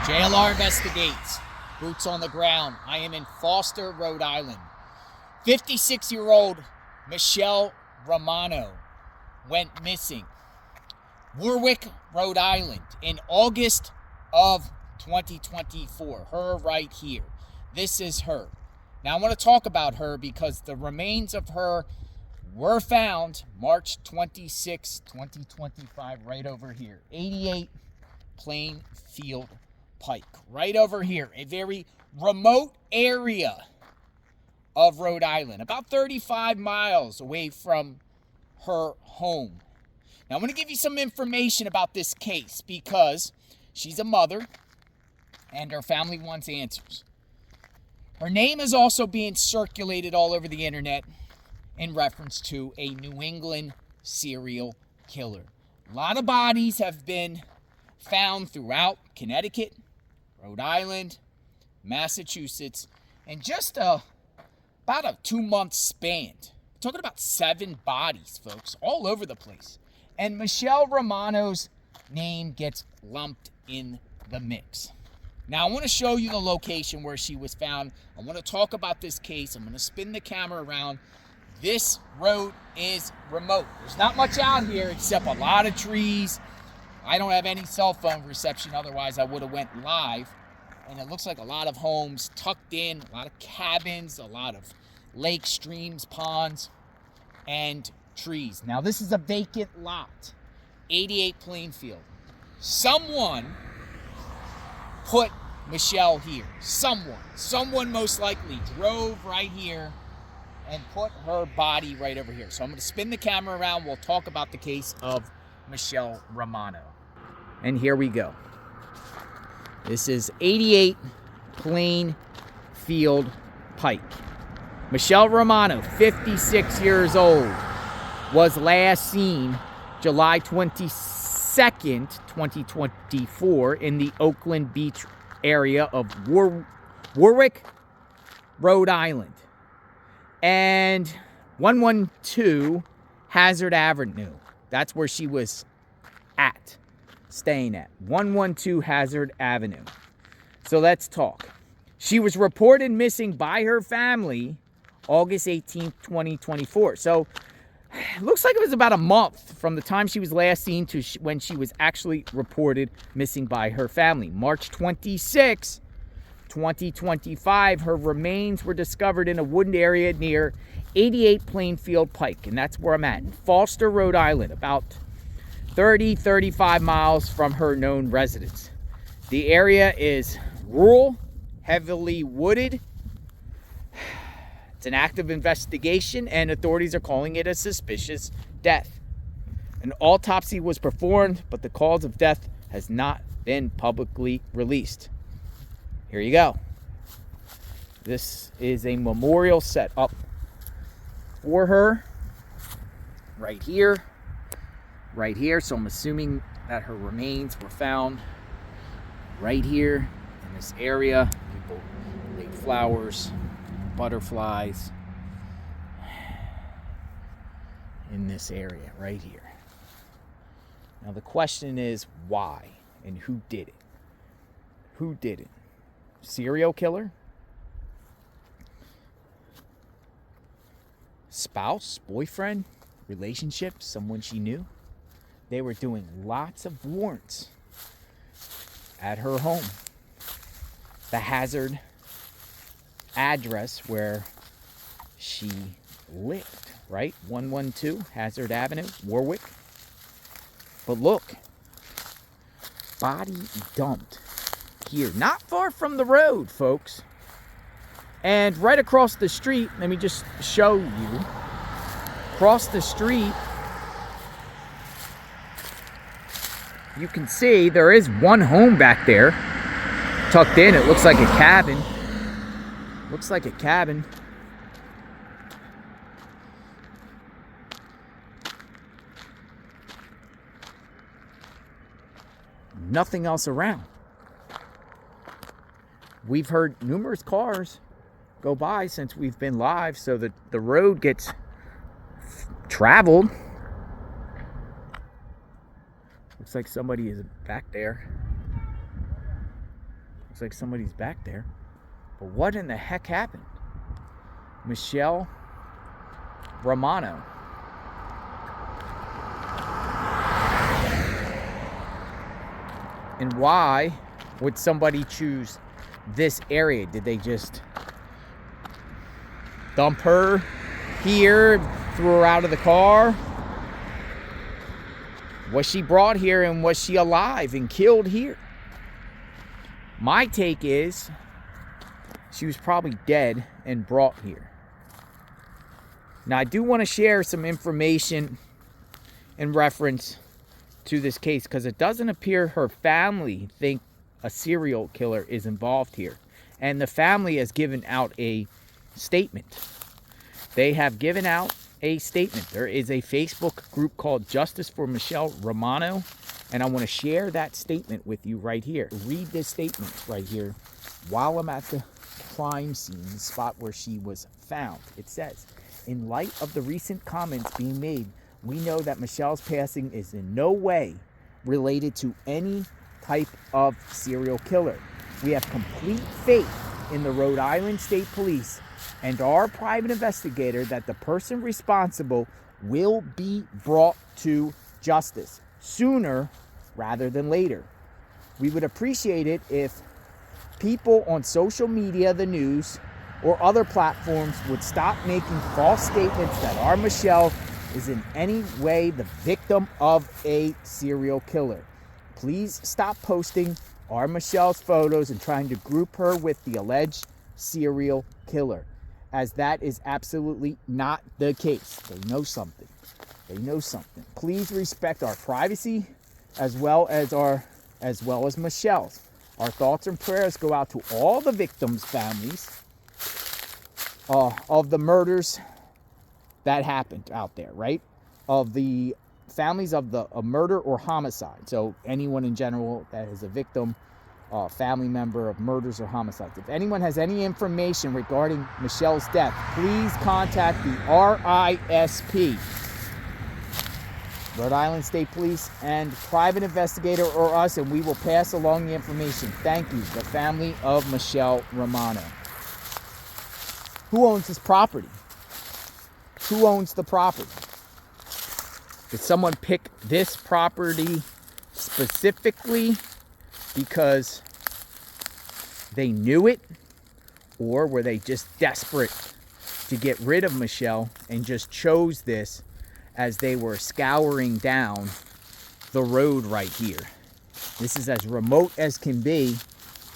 JLR investigates. Boots on the ground. I am in Foster, Rhode Island. 56-year-old Michele Romano went missing. Warwick, Rhode Island in August of 2024. Her right here. This is her. Now I want to talk about her because the remains of her were found March 26, 2025, right over here. 88 Plainfield Pike, right over here. A very remote area of Rhode Island, about 35 miles away from her home. Now I'm going to give you some information about this case because she's a mother and her family wants answers. Her name is also being circulated all over the internet in reference to a New England serial killer. A lot of bodies have been found throughout Connecticut, Rhode Island, Massachusetts, in just about a 2-month span. We're talking about 7 bodies, folks, all over the place. And Michele Romano's name gets lumped in the mix. Now, I want to show you the location where she was found. I want to talk about this case. I'm going to spin the camera around. This road is remote. There's not much out here except a lot of trees. I don't have any cell phone reception, otherwise I would have went live. And it looks like a lot of homes tucked in, a lot of cabins, a lot of lakes, streams, ponds, and trees. Now, this is a vacant lot, 88 Plainfield. Someone put Michele here. Someone most likely drove right here and put her body right over here. So I'm going to spin the camera around. We'll talk about the case of Michele Romano. And here we go. This is 88 Plainfield Pike. Michele Romano, 56 years old, was last seen July 22nd, 2024 in the Oakland Beach area of Warwick, Rhode Island. And 112 Hazard Avenue. That's where she was staying at. 112 Hazard Avenue. So let's talk. She was reported missing by her family August 18th, 2024. So it looks like it was about a month from the time she was last seen to when she was actually reported missing by her family. March 26, 2025, her remains were discovered in a wooded area near 88 Plainfield Pike, and that's where I'm at, in Foster, Rhode Island, about 35 miles from her known residence. The area is rural, heavily wooded. It's an active investigation, and authorities are calling it a suspicious death. An autopsy was performed, but the cause of death has not been publicly released. Here you go. This is a memorial set up for her right here. So I'm assuming that her remains were found right here in this area. People laid flowers, butterflies in this area right here. Now the question is why and who did it? Who did it? Serial killer? Spouse? Boyfriend? Relationship? Someone she knew? They were doing lots of warrants at her home. The Hazard address where she lived, right? 112 Hazard Avenue, Warwick. But look, body dumped here, not far from the road, folks. And right across the street, let me just show you, across the street, you can see there is one home back there, tucked in. It looks like a cabin. Looks like a cabin. Nothing else around. We've heard numerous cars go by since we've been live, so that the road gets traveled. Looks like somebody is back there. Looks like somebody's back there. But what in the heck happened? Michele Romano. And why would somebody choose this area? Did they just dump her here, threw her out of the car? Was she brought here and was she alive and killed here? My take is she was probably dead and brought here. Now, I do want to share some information in reference to this case because it doesn't appear her family think a serial killer is involved here. And the family has given out a statement. They have given out a statement. There is a Facebook group called Justice for Michele Romano, and I want to share that statement with you right here. Read this statement right here while I'm at the crime scene, the spot where she was found. It says, in light of the recent comments being made, we know that Michele's passing is in no way related to any type of serial killer. We have complete faith in the Rhode Island State Police and our private investigator that the person responsible will be brought to justice sooner rather than later. We would appreciate it if people on social media, the news, or other platforms would stop making false statements that our Michele is in any way the victim of a serial killer. Please stop posting our Michele's photos and trying to group her with the alleged serial killer, as that is absolutely not the case. They know something. They know something. Please respect our privacy as well as Michele's. Our thoughts and prayers go out to all the victims' families of the murders that happened out there, right? Of the families of a murder or homicide. So anyone in general that is a victim, family member of murders or homicides. If anyone has any information regarding Michele's death, please contact the RISP, Rhode Island State Police, and private investigator or us, and we will pass along the information. Thank you, the family of Michele Romano. Who owns this property? Who owns the property? Did someone pick this property specifically because they knew it? Or were they just desperate to get rid of Michele and just chose this as they were scouring down the road right here? This is as remote as can be.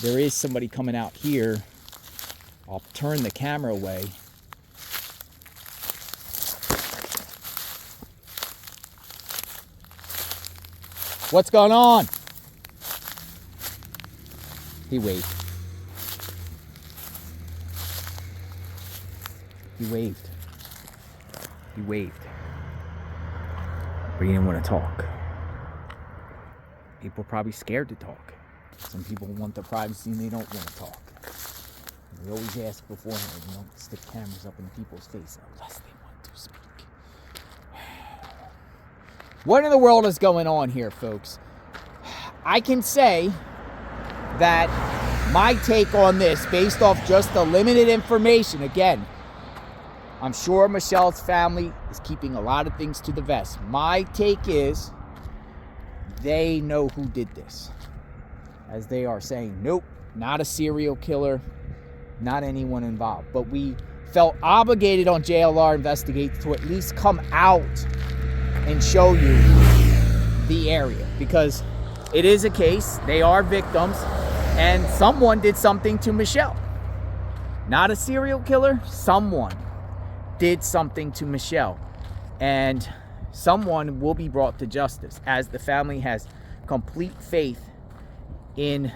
There is somebody coming out here. I'll turn the camera away. What's going on? He waved. He waved. He waved. But he didn't want to talk. People are probably scared to talk. Some people want their privacy and they don't want to talk. We always ask beforehand, stick cameras up in people's face unless they want to speak. What in the world is going on here, folks? I can say that my take on this, based off just the limited information, again, I'm sure Michele's family is keeping a lot of things to the vest. My take is they know who did this. As they are saying, nope, not a serial killer, not anyone involved. But we felt obligated on JLR Investigates to at least come out and show you the area, because it is a case, they are victims, and someone did something to Michele. Not a serial killer, someone did something to Michele, and someone will be brought to justice, as the family has complete faith in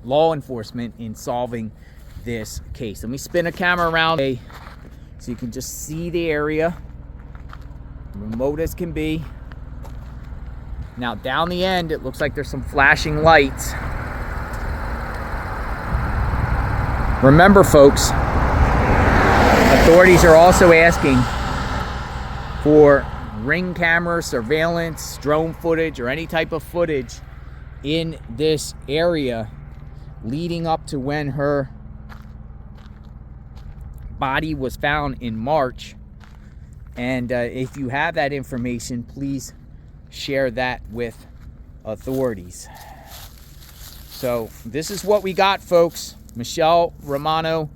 law enforcement in solving this case. Let me spin a camera around so you can just see the area, remote as can be. Now down the end, it looks like there's some flashing lights. Remember, folks, authorities are also asking for ring camera surveillance, drone footage, or any type of footage in this area leading up to when her body was found in March. And if you have that information, please share that with authorities. So this is what we got, folks. Michele Romano,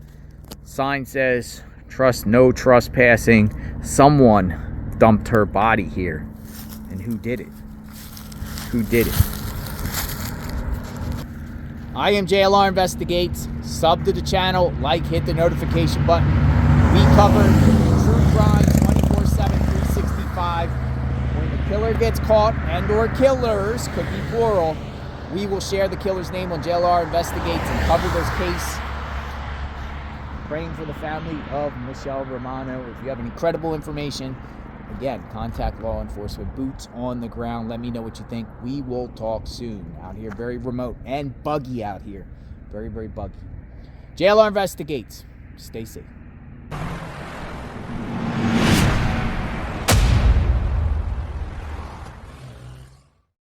sign says, "Trust no trespassing." Someone dumped her body here. And who did it? Who did it? I am JLR Investigates. Sub to the channel, like, hit the notification button. We cover true crime 24/7, 365. When the killer gets caught, and or killers, could be plural, we will share the killer's name on JLR Investigates and cover this case. Praying for the family of Michele Romano. If you have any credible information, again, contact law enforcement. Boots on the ground. Let me know what you think. We will talk soon. Out here, very remote and buggy out here. Very, very buggy. JLR Investigates. Stay safe.